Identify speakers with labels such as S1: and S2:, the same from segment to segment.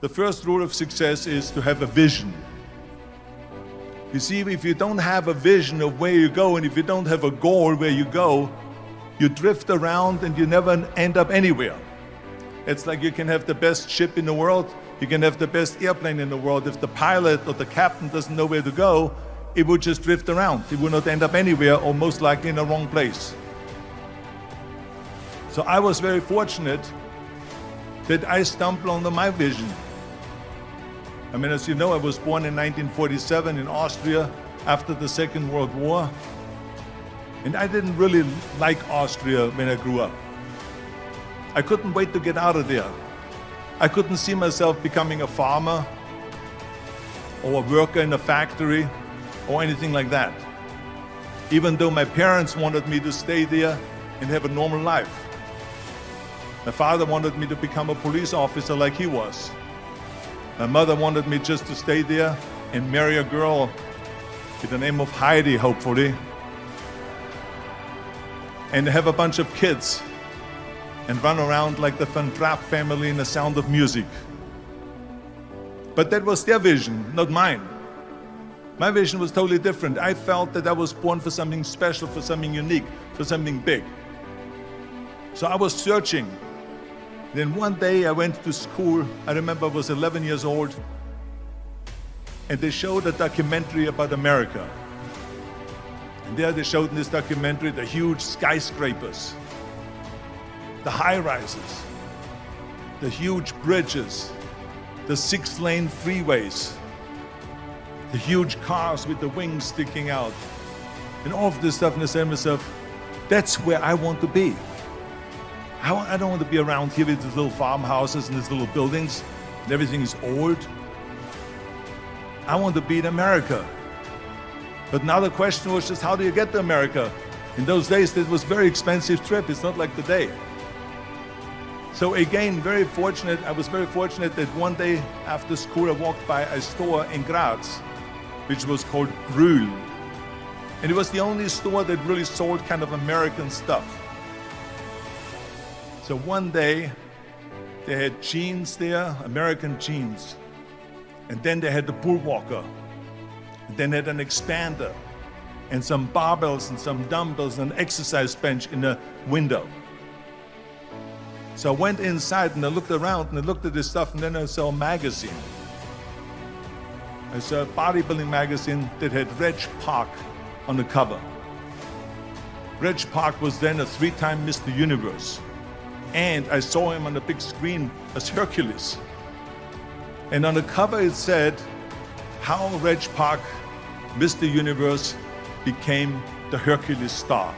S1: The first rule of success is to have a vision. You see, if you don't have a vision of where you go, and if you don't have a goal where you go, you drift around and you never end up anywhere. It's like you can have the best ship in the world, you can have the best airplane in the world. If the pilot or the captain doesn't know where to go, it would just drift around. It would not end up anywhere, or most likely in the wrong place. So I was very fortunate that I stumbled onto my vision. I mean, as you know, I was born in 1947 in Austria after the Second World War. And I didn't really like Austria when I grew up. I couldn't wait to get out of there. I couldn't see myself becoming a farmer or a worker in a factory or anything like that. Even though my parents wanted me to stay there and have a normal life. My father wanted me to become a police officer like he was. My mother wanted me just to stay there and marry a girl with the name of Heidi, hopefully, and have a bunch of kids and run around like the Van Trapp family in The Sound of Music. But that was their vision, not mine. My vision was totally different. I felt that I was born for something special, for something unique, for something big. So I was searching. Then one day I went to school. I remember I was 11 years old, and they showed a documentary about America. And there they showed in this documentary the huge skyscrapers, the high-rises, the huge bridges, the 6-lane freeways, the huge cars with the wings sticking out, and all of this stuff. And I said to myself, that's where I want to be. I don't want to be around here with these little farmhouses and these little buildings, and everything is old. I want to be in America. But now the question was just, how do you get to America? In those days, it was a very expensive trip. It's not like today. So again, I was very fortunate that one day after school, I walked by a store in Graz, which was called Brühl. And it was the only store that really sold kind of American stuff. So one day, they had jeans there, American jeans. And then they had the Bullwalker. And then they had an expander, and some barbells and some dumbbells and an exercise bench in the window. So I went inside and I looked around and I looked at this stuff, and then I saw a magazine. I saw a bodybuilding magazine that had Reg Park on the cover. Reg Park was then a 3-time Mr. Universe. And I saw him on the big screen as Hercules. And on the cover it said, how Reg Park, Mr. Universe, became the Hercules star.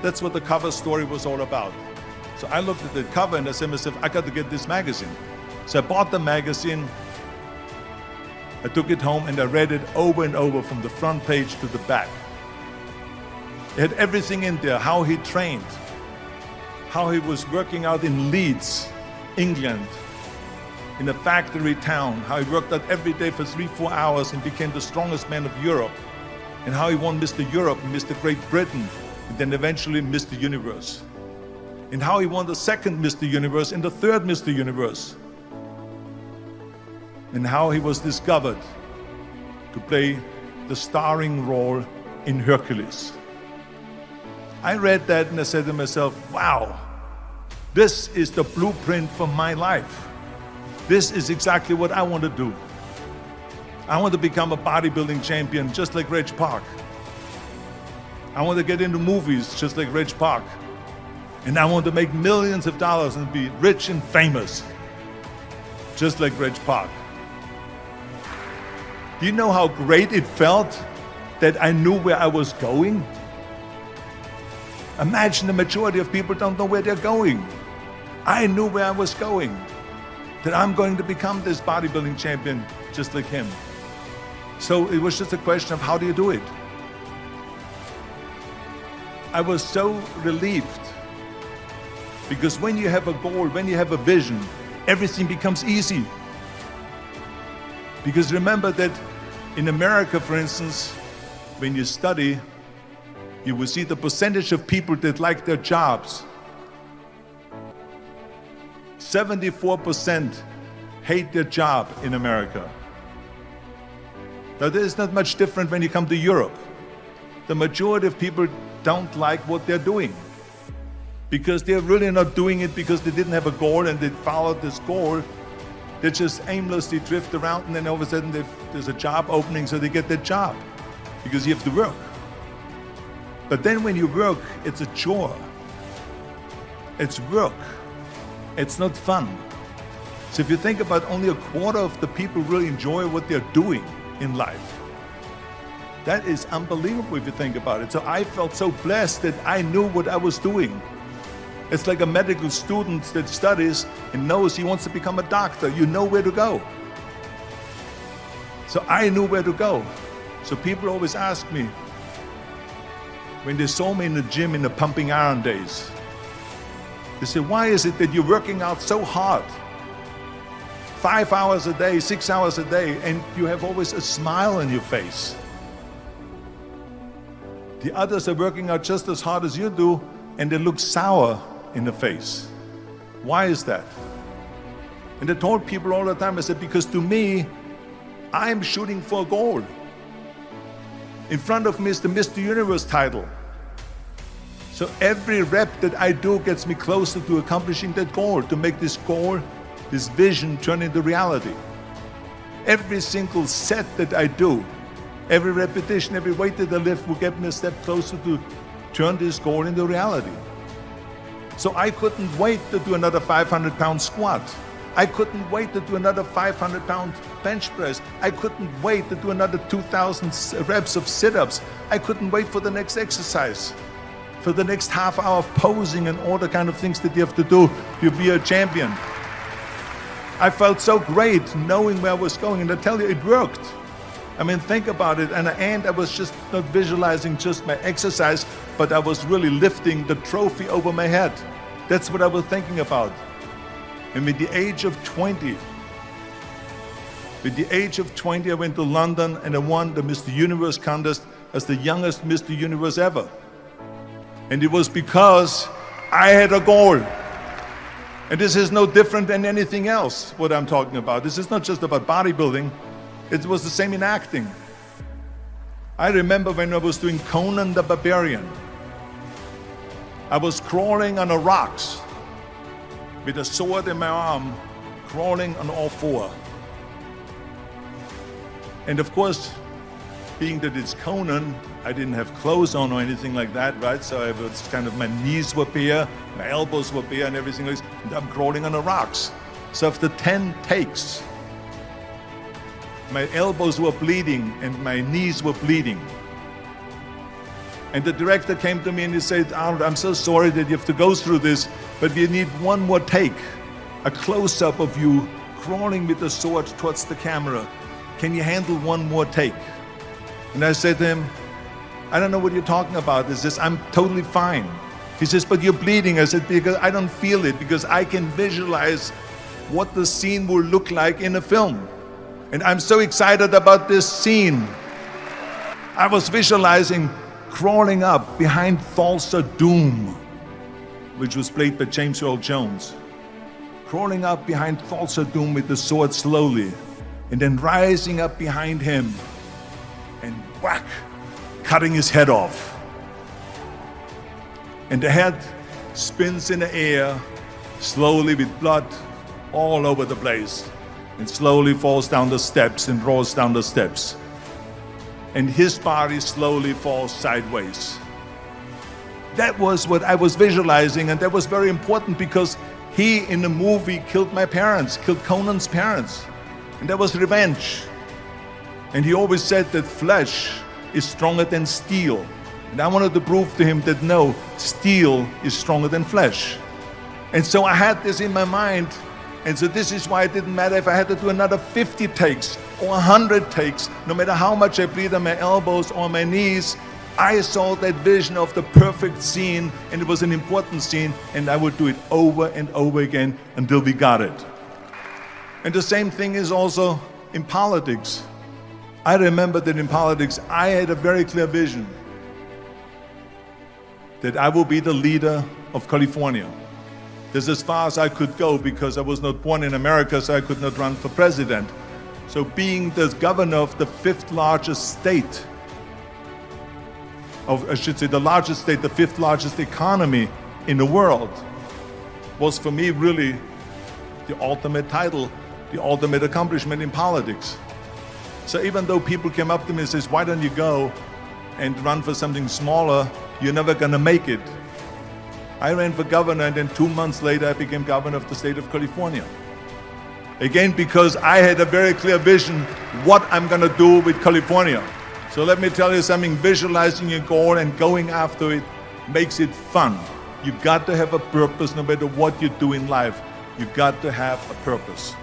S1: That's what the cover story was all about. So I looked at the cover and I said to myself, I got to get this magazine. So I bought the magazine, I took it home and I read it over and over from the front page to the back. It had everything in there, how he trained, how he was working out in Leeds, England, in a factory town, how he worked out every day for 3-4 hours and became the strongest man of Europe, and how he won Mr. Europe and Mr. Great Britain, and then eventually Mr. Universe, and how he won the second Mr. Universe and the third Mr. Universe, and how he was discovered to play the starring role in Hercules. I read that and I said to myself, wow, this is the blueprint for my life. This is exactly what I want to do. I want to become a bodybuilding champion just like Reg Park. I want to get into movies just like Reg Park. And I want to make millions of dollars and be rich and famous just like Reg Park. Do you know how great it felt that I knew where I was going? Imagine the majority of people don't know where they're going. I knew where I was going, that I'm going to become this bodybuilding champion just like him. So it was just a question of how do you do it? I was so relieved, because when you have a goal, when you have a vision, everything becomes easy. Because remember that in America, for instance, when you study, you will see the percentage of people that like their jobs. 74% hate their job in America. Now, there's not much different when you come to Europe. The majority of people don't like what they're doing because they're really not doing it because they didn't have a goal and they followed this goal. They just aimlessly drift around, and then all of a sudden there's a job opening, so they get that job because you have to work. But then when you work, it's a chore. It's work. It's not fun. So if you think about, only a quarter of the people really enjoy what they're doing in life. That is unbelievable if you think about it. So I felt so blessed that I knew what I was doing. It's like a medical student that studies and knows he wants to become a doctor. You know where to go. So I knew where to go. So people always ask me, when they saw me in the gym in the pumping iron days, they say, why is it that you're working out so hard? 5 hours a day, 6 hours a day, and you have always a smile on your face. The others are working out just as hard as you do, and they look sour in the face. Why is that? And I told people all the time, I said, because to me, I'm shooting for a goal. In front of me is the Mr. Universe title. So every rep that I do gets me closer to accomplishing that goal, to make this goal, this vision turn into reality. Every single set that I do, every repetition, every weight that I lift will get me a step closer to turn this goal into reality. So I couldn't wait to do another 500-pound squat. I couldn't wait to do another 500-pound bench press. I couldn't wait to do another 2,000 reps of sit-ups. I couldn't wait for the next exercise, for the next half hour of posing and all the kind of things that you have to do to be a champion. I felt so great knowing where I was going, and I tell you, it worked. I mean, think about it. And I was just not visualizing just my exercise, but I was really lifting the trophy over my head. That's what I was thinking about. And with the age of 20, I went to London and I won the Mr. Universe contest as the youngest Mr. Universe ever. And it was because I had a goal. And this is no different than anything else, what I'm talking about. This is not just about bodybuilding. It was the same in acting. I remember when I was doing Conan the Barbarian. I was crawling on the rocks with a sword in my arm, crawling on all four. And of course, being that it's Conan, I didn't have clothes on or anything like that, right? So I was kind of, my knees were bare, my elbows were bare and everything like this, and I'm crawling on the rocks. So after 10 takes, my elbows were bleeding and my knees were bleeding. And the director came to me and he said, Arnold, I'm so sorry that you have to go through this, but we need one more take, a close-up of you crawling with the sword towards the camera. Can you handle one more take? And I said to him, I don't know what you're talking about. He says, I'm totally fine. He says, but you're bleeding. I said, because I don't feel it, because I can visualize what the scene will look like in a film. And I'm so excited about this scene. I was visualizing crawling up behind Thulsa Doom, which was played by James Earl Jones. Crawling up behind Thulsa Doom with the sword slowly, and then rising up behind him and whack, cutting his head off. And the head spins in the air, slowly with blood all over the place, and slowly falls down the steps and rolls down the steps. And his body slowly falls sideways. That was what I was visualizing, and that was very important because he, in the movie, killed my parents, killed Conan's parents. And that was revenge. And he always said that flesh is stronger than steel. And I wanted to prove to him that no, steel is stronger than flesh. And so I had this in my mind. And so this is why it didn't matter if I had to do another 50 takes or 100 takes, no matter how much I bleed on my elbows or my knees. I saw that vision of the perfect scene, and it was an important scene, and I would do it over and over again until we got it. And the same thing is also in politics. I remember that in politics, I had a very clear vision that I will be the leader of California. This is as far as I could go because I was not born in America, so I could not run for president. So being the governor of the fifth largest state, I should say the largest state, the fifth largest economy in the world, was for me really the ultimate title, the ultimate accomplishment in politics. So even though people came up to me and says, why don't you go and run for something smaller, you're never gonna make it. I ran for governor, and then 2 months later I became governor of the state of California. Again, because I had a very clear vision what I'm gonna do with California. So let me tell you something, visualizing your goal and going after it makes it fun. You got to have a purpose no matter what you do in life. You got to have a purpose.